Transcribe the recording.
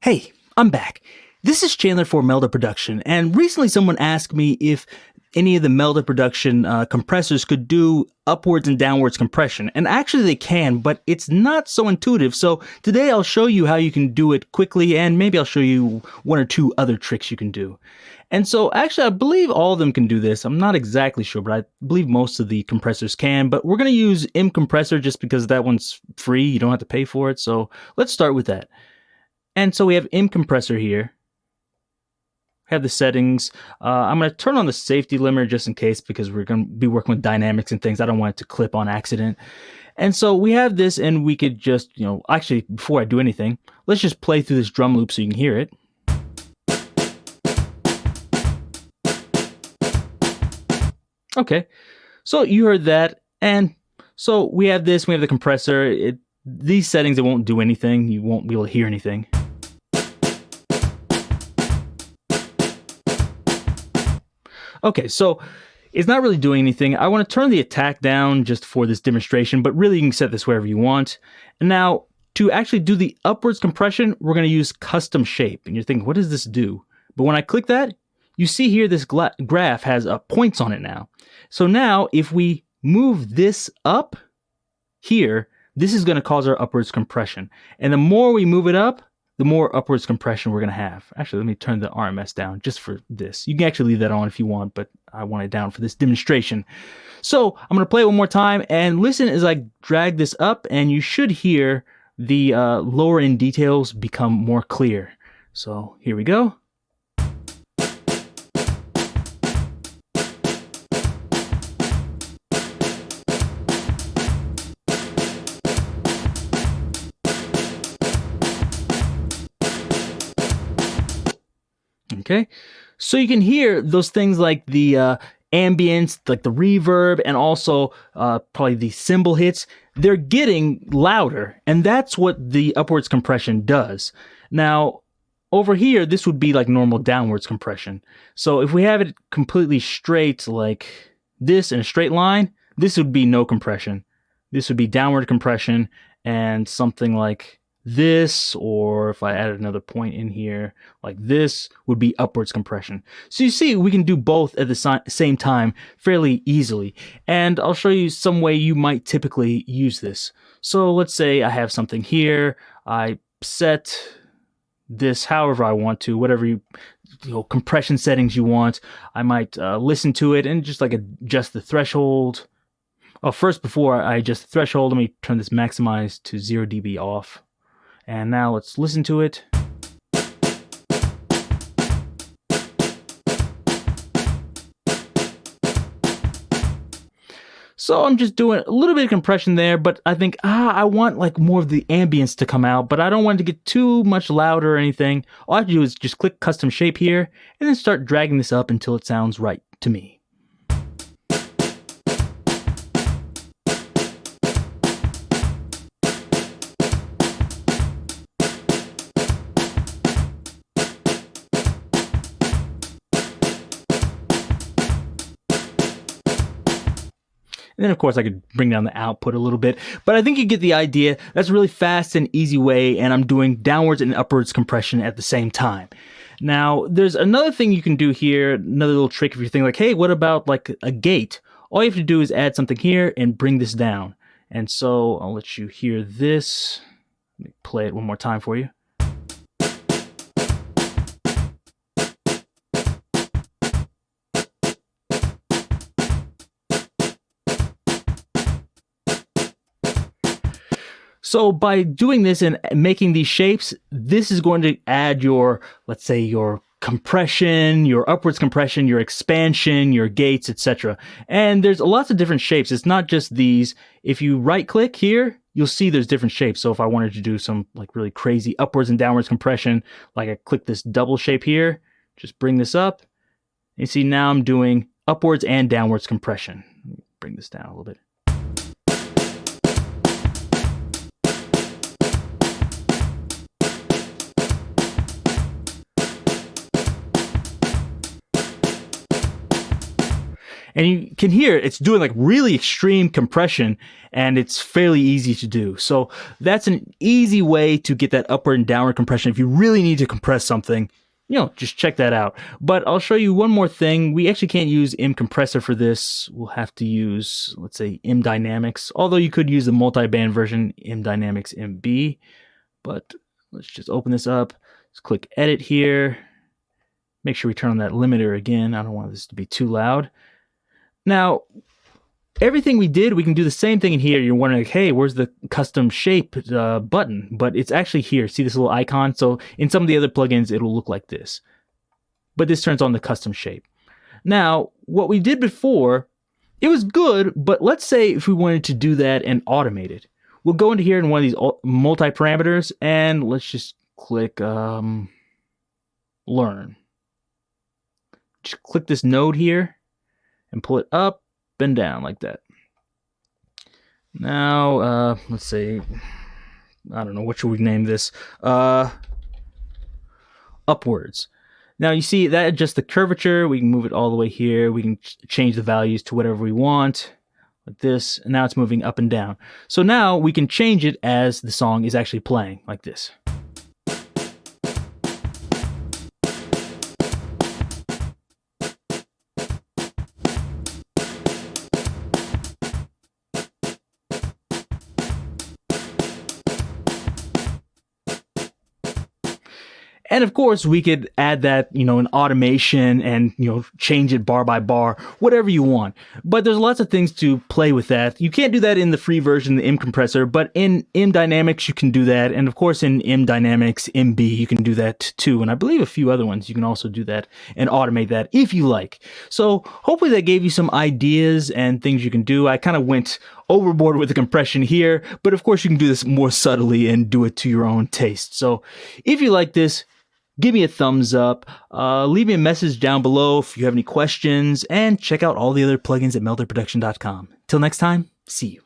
Hey, I'm back. This is Chandler for Melda Production, and recently someone asked me if any of the Melda Production compressors could do upwards and downwards compression, and actually they can, but it's not so intuitive. So today I'll show you how you can do it quickly, and maybe I'll show you one or two other tricks you can do. And so actually I believe all of them can do this. I'm not exactly sure, but I believe most of the compressors can, but we're going to use M compressor just because that one's free. You don't have to pay for it. So let's start with that. And so we have M compressor here. Have the settings. I'm going to turn on the safety limiter just in case, because we're going to be working with dynamics and things. I don't want it to clip on accident. And so we have this, and we could just, actually, before I do anything, let's just play through this drum loop so you can hear it. Okay, so you heard that. And so we have this, we have the compressor. These settings, it won't do anything. You won't be able to hear anything. Okay, so it's not really doing anything. I want to turn the attack down just for this demonstration, but really you can set this wherever you want. And now, to actually do the upwards compression, we're going to use custom shape. And you're thinking, what does this do? But when I click that, you see here this graph has points on it now. So now, if we move this up here, this is going to cause our upwards compression. And the more we move it up, the more upwards compression we're going to have. Actually, let me turn the RMS down just for this. You can actually leave that on if you want, but I want it down for this demonstration. So I'm going to play it one more time and listen as I drag this up, and you should hear the lower end details become more clear. So here we go. Okay, so you can hear those things like the ambience, like the reverb, and also probably the cymbal hits. They're getting louder, and that's what the upwards compression does. Now, over here, this would be like normal downwards compression. So if we have it completely straight like this in a straight line, this would be no compression. This would be downward compression, and something like this, or if I added another point in here like this, would be upwards compression. So you see, we can do both at the same time fairly easily, and I'll show you some way you might typically use this. So let's say I have something here. I set this however I want to, whatever compression settings you want. I might listen to it and just like adjust the threshold. Oh, first, before I adjust the threshold, let me turn this maximize to 0 dB off. And now let's listen to it. So I'm just doing a little bit of compression there, but I think, I want like more of the ambience to come out, but I don't want it to get too much louder or anything. All I have to do is just click custom shape here and then start dragging this up until it sounds right to me. And then, of course, I could bring down the output a little bit, but I think you get the idea. That's a really fast and easy way, and I'm doing downwards and upwards compression at the same time. Now, there's another thing you can do here, another little trick if you're thinking like, hey, what about like a gate? All you have to do is add something here and bring this down. And so I'll let you hear this. Let me play it one more time for you. So by doing this and making these shapes, this is going to add your, let's say, your compression, your upwards compression, your expansion, your gates, etc. And there's lots of different shapes. It's not just these. If you right click here, you'll see there's different shapes. So if I wanted to do some like really crazy upwards and downwards compression, like I click this double shape here, just bring this up. You see now I'm doing upwards and downwards compression. Let me bring this down a little bit. And you can hear it's doing like really extreme compression, and it's fairly easy to do. So that's an easy way to get that upward and downward compression. If you really need to compress something, just check that out. But I'll show you one more thing. We actually can't use M compressor for this. We'll have to use, let's say, M Dynamics, although you could use the multi-band version, M Dynamics MB. But let's just open this up. Let's click edit here. Make sure we turn on that limiter again. I don't want this to be too loud. Now, everything we did, we can do the same thing in here. You're wondering, like, hey, where's the custom shape button? But it's actually here. See this little icon? So in some of the other plugins, it'll look like this. But this turns on the custom shape. Now, what we did before, it was good, but let's say if we wanted to do that and automate it. We'll go into here in one of these multi-parameters, and let's just click Learn. Just click this node here and pull it up and down like that. Now, let's say, I don't know, what should we name this? Upwards. Now you see that adjusts the curvature. We can move it all the way here. We can change the values to whatever we want, like this. And now it's moving up and down. So now we can change it as the song is actually playing, like this. And of course, we could add that, an automation and, change it bar by bar, whatever you want. But there's lots of things to play with that. You can't do that in the free version, the M compressor, but in M Dynamics, you can do that. And of course, in M Dynamics MB, you can do that too. And I believe a few other ones, you can also do that and automate that if you like. So hopefully that gave you some ideas and things you can do. I kind of went overboard with the compression here, but of course you can do this more subtly and do it to your own taste. So if you like this, give me a thumbs up, leave me a message down below if you have any questions, and check out all the other plugins at melterproduction.com. Till next time, see you.